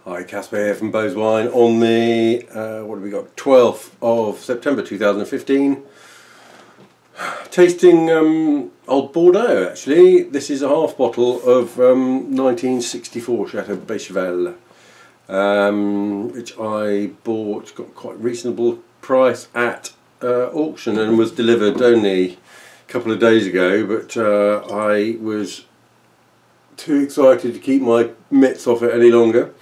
Hi, Caspar here from Bowes Wine on the, what have we got, 12th of September 2015. Tasting Old Bordeaux actually. This is a half bottle of 1964 Château Beychevelle, which I bought, got quite a reasonable price at auction and was delivered only a couple of days ago, but I was too excited to keep my mitts off it any longer.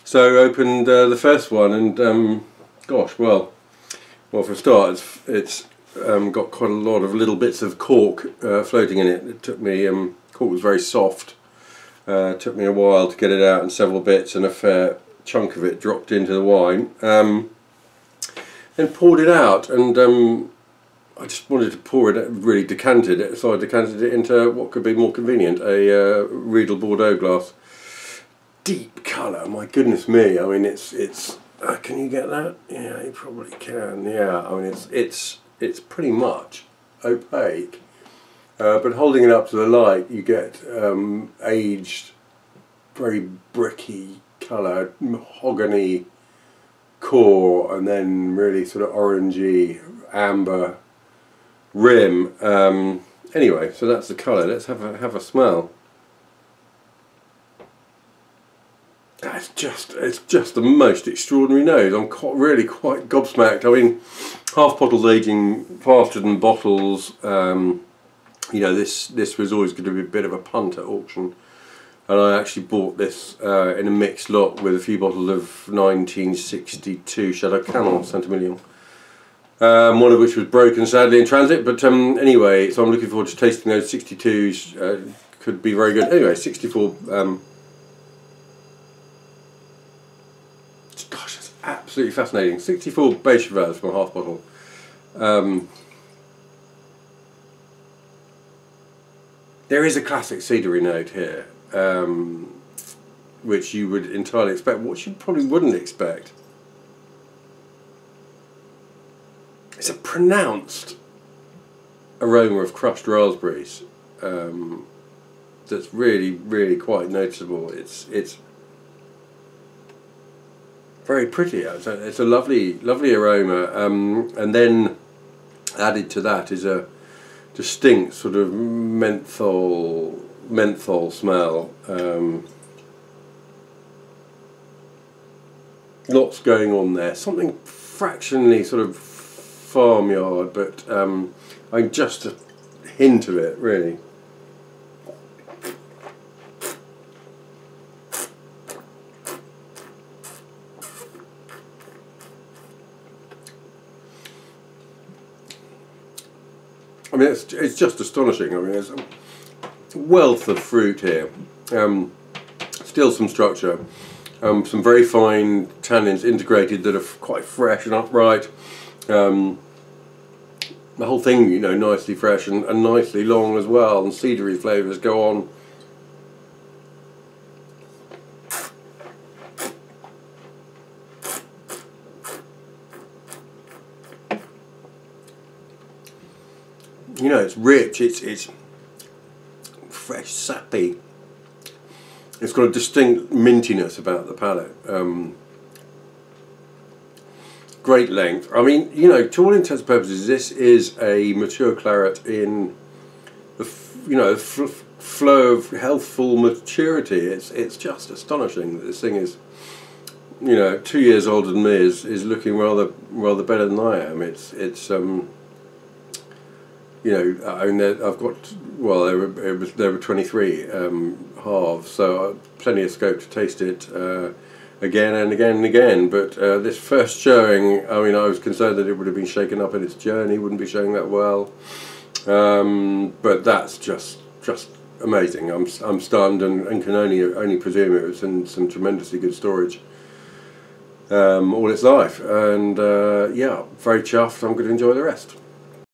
So I opened the first one and gosh, well for a start it's got quite a lot of little bits of cork floating in it. It took me, cork was very soft, took me a while to get it out, and several bits and a fair chunk of it dropped into the wine. Then poured it out, and I just wanted to pour it, really decanted it, so I decanted it into what could be more convenient, a Riedel Bordeaux glass. Deep colour, my goodness me, I mean it's can you get that? Yeah, you probably can, yeah, I mean it's pretty much opaque, but holding it up to the light you get aged, very bricky colour, mahogany core, and then really sort of orangey, amber rim. Anyway, so that's the colour. Let's have a smell. It's just the most extraordinary nose. I'm really quite gobsmacked. I mean, half bottles aging faster than bottles. You know, this was always going to be a bit of a punt at auction, and I actually bought this in a mixed lot with a few bottles of 1962 Château Canon St Julien. One of which was broken sadly in transit, but anyway, so I'm looking forward to tasting those 62s. Could be very good. Anyway, 64. Gosh, it's absolutely fascinating. 64 Beychevelle from a half bottle. There is a classic cedary note here, which you would entirely expect, what you probably wouldn't expect. It's a pronounced aroma of crushed raspberries that's really quite noticeable. It's very pretty. It's a lovely aroma, and then added to that is a distinct sort of menthol smell. Lots going on there. Something fractionally sort of farmyard, but just a hint of it, really. I mean, it's just astonishing. I mean, there's a wealth of fruit here. Still some structure, some very fine tannins integrated that are quite fresh and upright. The whole thing, you know, nicely fresh and nicely long as well, and cedary flavours go on. You know, it's rich, it's fresh, sappy. It's got a distinct mintiness about the palate. Great length. I mean, you know, to all intents and purposes, this is a mature claret in the flow of healthful maturity. It's just astonishing that this thing is, you know, 2 years older than me, is looking rather better than I am. It's you know, I mean, I've got, well, there were 23 halves, so plenty of scope to taste it again and again and again. But this first showing, I mean, I was concerned that it would have been shaken up in its journey, wouldn't be showing that well. But that's just amazing. I'm stunned and can only presume it was in some tremendously good storage all its life. And yeah, very chuffed. I'm going to enjoy the rest.